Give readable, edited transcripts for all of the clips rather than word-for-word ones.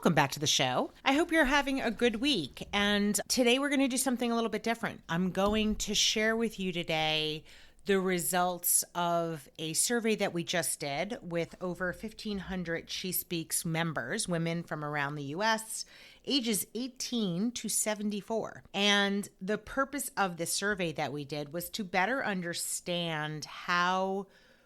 Welcome back to the show. I hope you're having a good week. And today we're going to do something a little bit different. I'm going to share with you today the results of a survey that we just did with over 1,500 SheSpeaks members, women from around the U.S., ages 18 to 74. And the purpose of this survey that we did was to better understand how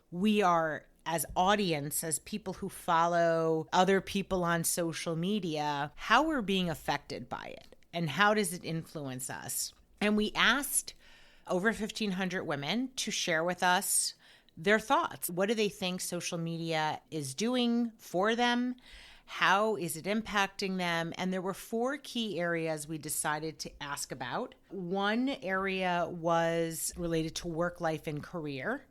we are, as audience, as people who follow other people on social media, how we're being affected by it and how does it influence us. And we asked over 1,500 women to share with us their thoughts. What do they think social media is doing for them? How is it impacting them? And there were 4 key areas we decided to ask about. One area was related to work life and career.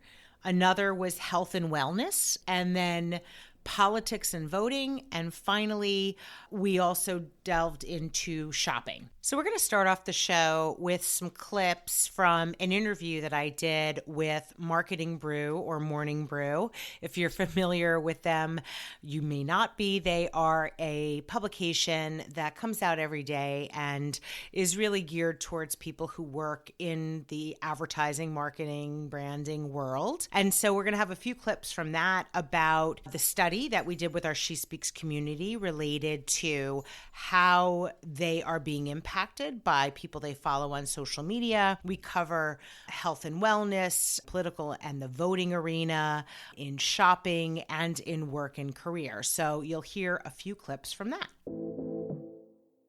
Another was health and wellness, and then politics and voting. And finally, we also delved into shopping. So we're going to start off the show with some clips from an interview that I did with Marketing Brew or Morning Brew. If you're familiar with them, you may not be. They are a publication that comes out every day and is really geared towards people who work in the advertising, marketing, branding world. And so we're going to have a few clips from that about the study that we did with our SheSpeaks community related to how they are being impacted by people they follow on social media. We cover health and wellness, political and the voting arena, in shopping, and in work and career. So you'll hear a few clips from that.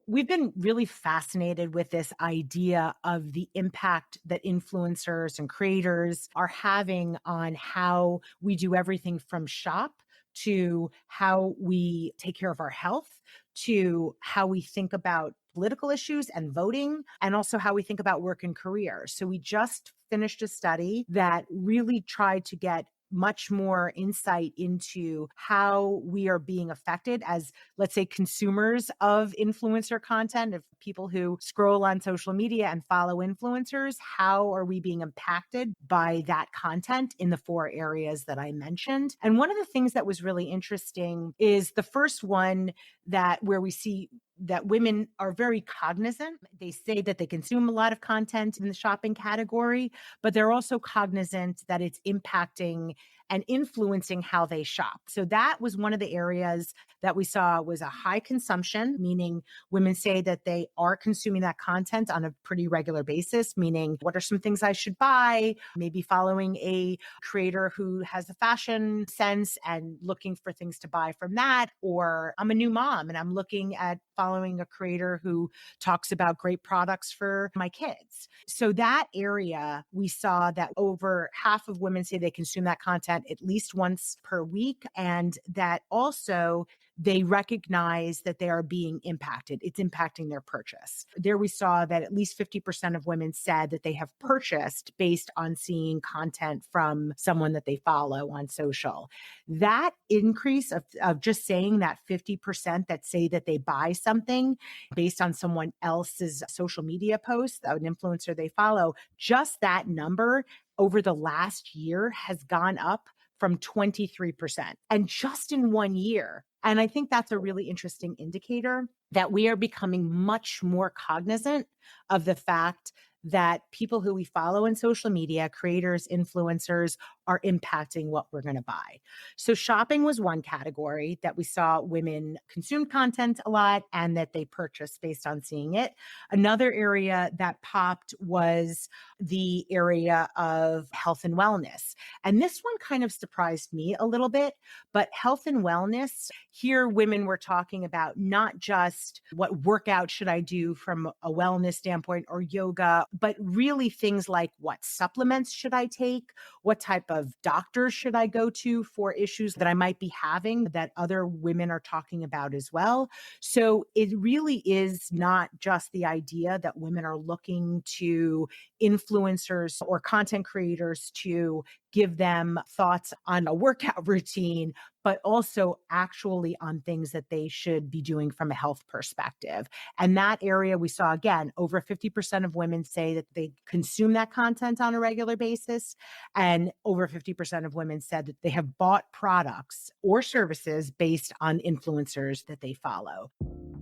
We've been really fascinated with this idea of the impact that influencers and creators are having on how we do everything from shop to how we take care of our health, to how we think about political issues and voting, and also how we think about work and career. So we just finished a study that really tried to get much more insight into how we are being affected as, let's say, consumers of influencer content, of people who scroll on social media and follow influencers. How are we being impacted by that content in the 4 areas that I mentioned? And one of the things that was really interesting is the first one, that where we see that women are very cognizant. They say that they consume a lot of content in the shopping category, but they're also cognizant that it's impacting and influencing how they shop. So that was one of the areas that we saw was a high consumption, meaning women say that they are consuming that content on a pretty regular basis, meaning what are some things I should buy? Maybe following a creator who has a fashion sense and looking for things to buy from that. Or I'm a new mom and I'm looking at following a creator who talks about great products for my kids. So that area, we saw that over half of women say they consume that content at least once per week, and that also they recognize that they are being impacted. It's impacting their purchase. There we saw that at least 50% of women said that they have purchased based on seeing content from someone that they follow on social. That increase of just saying that 50% that say that they buy something based on someone else's social media post, an influencer they follow, just that number over the last year has gone up from 23%, and just in 1 year. And I think that's a really interesting indicator that we are becoming much more cognizant of the fact that people who we follow in social media, creators, influencers, are impacting what we're going to buy. So shopping was one category that we saw women consume content a lot and that they purchased based on seeing it. Another area that popped was the area of health and wellness. And this one kind of surprised me a little bit, but health and wellness, here women were talking about not just what workout should I do from a wellness standpoint or yoga, but really things like what supplements should I take? What type of doctor should I go to for issues that I might be having that other women are talking about as well? So it really is not just the idea that women are looking to influencers or content creators to give them thoughts on a workout routine, but also actually on things that they should be doing from a health perspective. And that area we saw, again, over 50% of women say that they consume that content on a regular basis. And over 50% of women said that they have bought products or services based on influencers that they follow.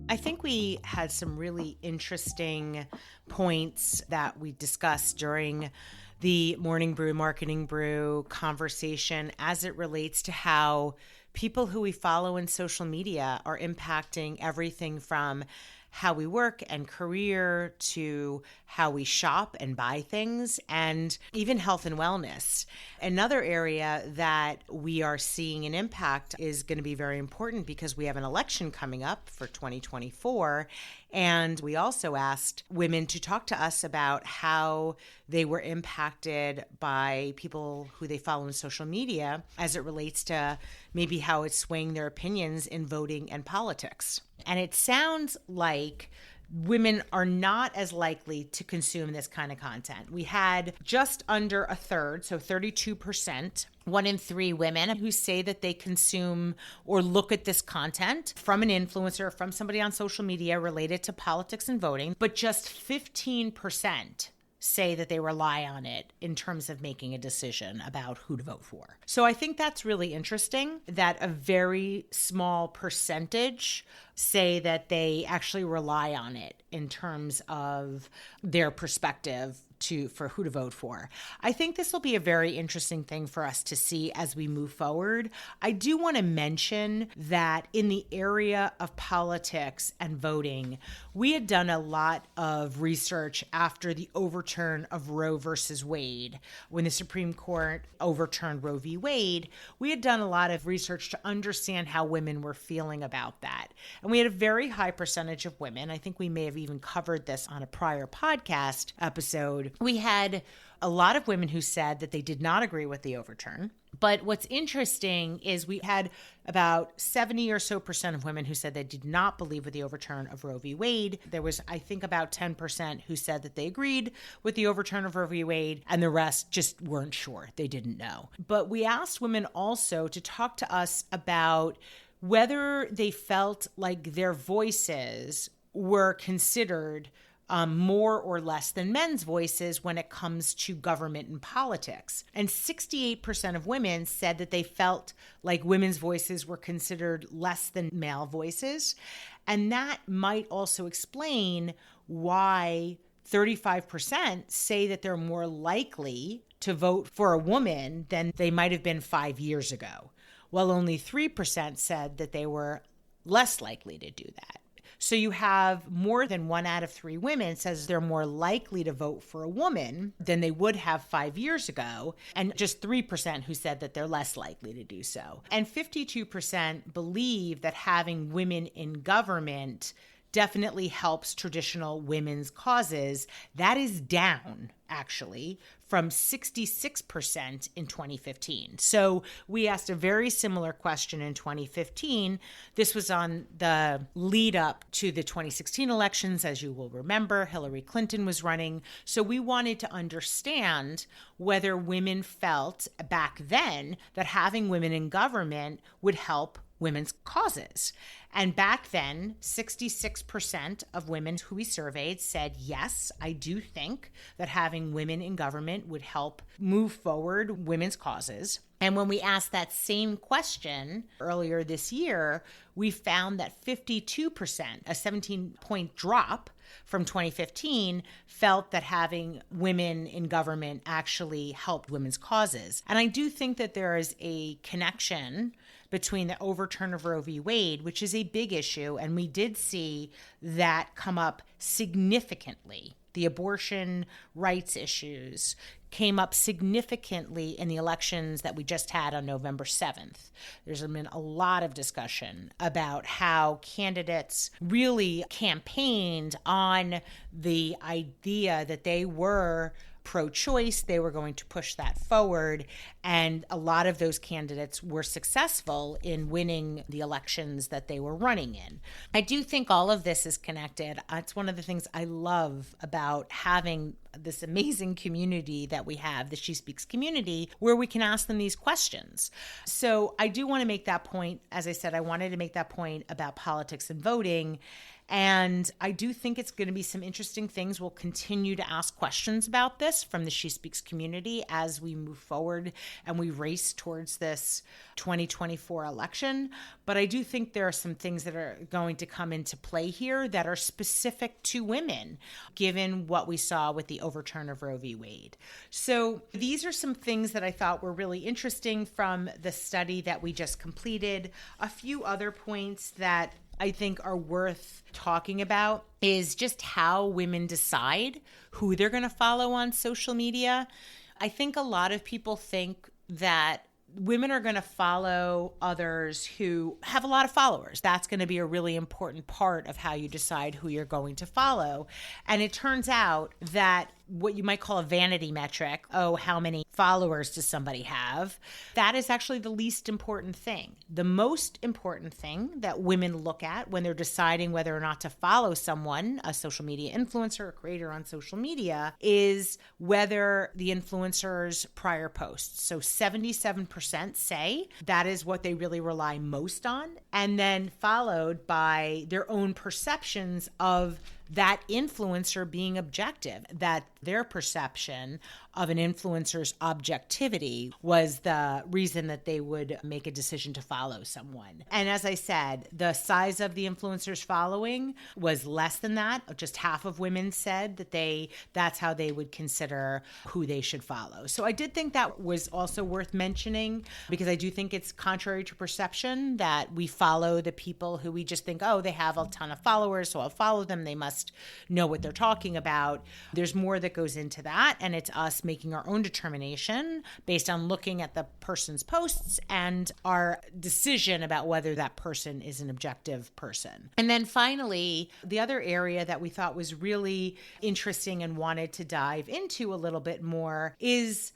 I think we had some really interesting points that we discussed during the Marketing Brew conversation as it relates to how people who we follow in social media are impacting everything from how we work and career to how we shop and buy things, and even health and wellness. Another area that we are seeing an impact is going to be very important because we have an election coming up for 2024. And we also asked women to talk to us about how they were impacted by people who they follow in social media as it relates to maybe how it's swaying their opinions in voting and politics. And it sounds like women are not as likely to consume this kind of content. We had just under a third, so 32%, 1 in 3 women who say that they consume or look at this content from an influencer, from somebody on social media related to politics and voting, but just 15% say that they rely on it in terms of making a decision about who to vote for. So I think that's really interesting that a very small percentage say that they actually rely on it in terms of their perspective for who to vote for. I think this will be a very interesting thing for us to see as we move forward. I do want to mention that in the area of politics and voting, we had done a lot of research after the overturn of Roe versus Wade. When the Supreme Court overturned Roe v. Wade, we had done a lot of research to understand how women were feeling about that. And we had a very high percentage of women. I think we may have even covered this on a prior podcast episode. We had a lot of women who said that they did not agree with the overturn. But what's interesting is we had about 70 or so percent of women who said they did not believe with the overturn of Roe v. Wade. There was, I think, about 10% who said that they agreed with the overturn of Roe v. Wade, and the rest just weren't sure. They didn't know. But we asked women also to talk to us about whether they felt like their voices were considered more or less than men's voices when it comes to government and politics. And 68% of women said that they felt like women's voices were considered less than male voices. And that might also explain why 35% say that they're more likely to vote for a woman than they might have been 5 years ago, while only 3% said that they were less likely to do that. So you have more than 1 out of 3 women says they're more likely to vote for a woman than they would have 5 years ago, and just 3% who said that they're less likely to do so. And 52% believe that having women in government definitely helps traditional women's causes. That is down, actually, from 66% in 2015. So we asked a very similar question in 2015. This was on the lead up to the 2016 elections. As you will remember, Hillary Clinton was running. So we wanted to understand whether women felt back then that having women in government would help women's causes. And back then, 66% of women who we surveyed said, yes, I do think that having women in government would help move forward women's causes. And when we asked that same question earlier this year, we found that 52%, a 17-point drop from 2015, felt that having women in government actually helped women's causes. And I do think that there is a connection between the overturn of Roe v. Wade, which is a big issue, and we did see that come up significantly. The abortion rights issues came up significantly in the elections that we just had on November 7th. There's been a lot of discussion about how candidates really campaigned on the idea that they were pro-choice. They were going to push that forward. And a lot of those candidates were successful in winning the elections that they were running in. I do think all of this is connected. It's one of the things I love about having this amazing community that we have, the SheSpeaks community, where we can ask them these questions. So I do want to make that point. As I said, I wanted to make that point about politics and voting. And I do think it's going to be some interesting things. We'll continue to ask questions about this from the SheSpeaks community as we move forward and we race towards this 2024 election. But I do think there are some things that are going to come into play here that are specific to women, given what we saw with the overturn of Roe v. Wade. So these are some things that I thought were really interesting from the study that we just completed. A few other points that I think are worth talking about is just how women decide who they're going to follow on social media. I think a lot of people think that women are going to follow others who have a lot of followers. That's going to be a really important part of how you decide who you're going to follow. And it turns out that what you might call a vanity metric, how many followers does somebody have? That is actually the least important thing. The most important thing that women look at when they're deciding whether or not to follow someone, a social media influencer or creator on social media, is whether the influencer's prior posts. So 77% say that is what they really rely most on, and then followed by their own perceptions of that influencer being objective, that their perception of an influencer's objectivity was the reason that they would make a decision to follow someone. And as I said, the size of the influencer's following was less than that. Just half of women said that that's how they would consider who they should follow. So I did think that was also worth mentioning, because I do think it's contrary to perception that we follow the people who we just think, they have a ton of followers, so I'll follow them. They must know what they're talking about. There's more that goes into that, and it's us making our own determination based on looking at the person's posts and our decision about whether that person is an objective person. And then finally, the other area that we thought was really interesting and wanted to dive into a little bit more is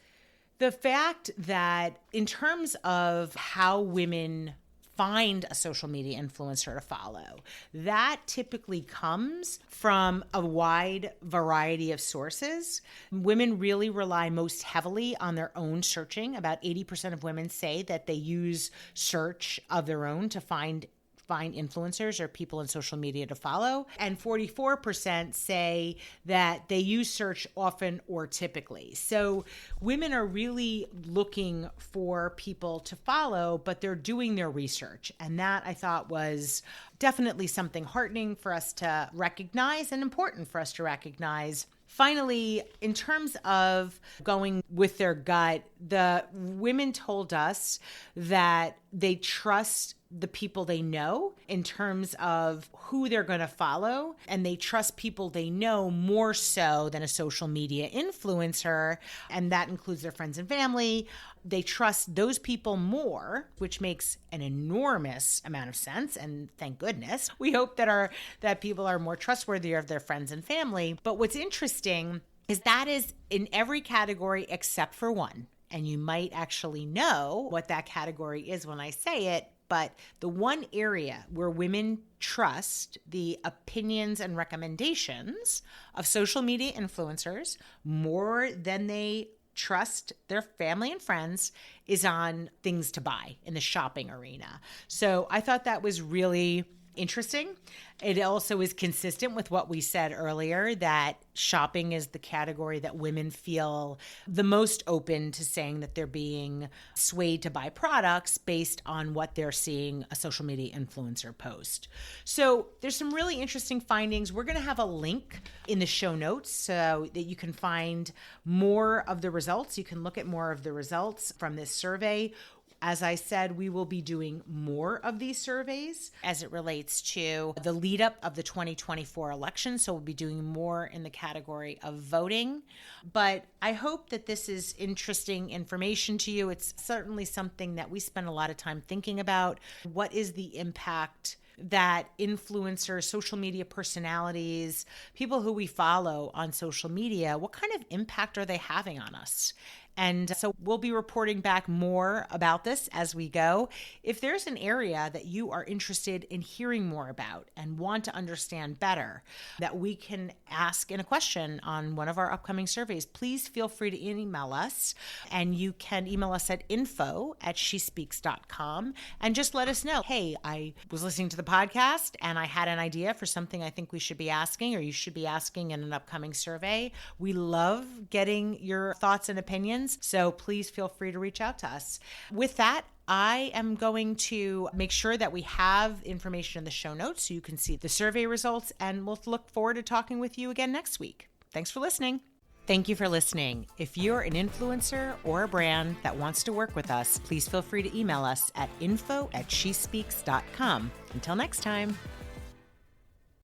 the fact that in terms of how women find a social media influencer to follow, that typically comes from a wide variety of sources. Women really rely most heavily on their own searching. About 80% of women say that they use search of their own to find influencers or people in social media to follow. And 44% say that they use search often or typically. So women are really looking for people to follow, but they're doing their research. And that I thought was definitely something heartening for us to recognize and important for us to recognize. Finally, in terms of going with their gut, the women told us that they trust the people they know in terms of who they're going to follow, and they trust people they know more so than a social media influencer, and that includes their friends and family. They trust those people more, which makes an enormous amount of sense, and thank goodness. We hope that people are more trustworthy of their friends and family. But what's interesting is that is in every category except for one. And you might actually know what that category is when I say it. But the one area where women trust the opinions and recommendations of social media influencers more than they trust their family and friends is on things to buy in the shopping arena. So I thought that was really interesting. It also is consistent with what we said earlier, that shopping is the category that women feel the most open to saying that they're being swayed to buy products based on what they're seeing a social media influencer post. So there's some really interesting findings. We're going to have a link in the show notes so that you can find more of the results. You can look at more of the results from this survey. As I said, we will be doing more of these surveys as it relates to the lead up of the 2024 election. So we'll be doing more in the category of voting. But I hope that this is interesting information to you. It's certainly something that we spend a lot of time thinking about. What is the impact that influencers, social media personalities, people who we follow on social media, what kind of impact are they having on us? And so we'll be reporting back more about this as we go. If there's an area that you are interested in hearing more about and want to understand better, that we can ask in a question on one of our upcoming surveys, please feel free to email us. And you can email us at info@SheSpeaks.com and just let us know, hey, I was listening to the podcast and I had an idea for something I think we should be asking or you should be asking in an upcoming survey. We love getting your thoughts and opinions. So please feel free to reach out to us. With that, I am going to make sure that we have information in the show notes so you can see the survey results, and we'll look forward to talking with you again next week. Thanks for listening. Thank you for listening. If you're an influencer or a brand that wants to work with us, please feel free to email us at info@SheSpeaks.com. Until next time.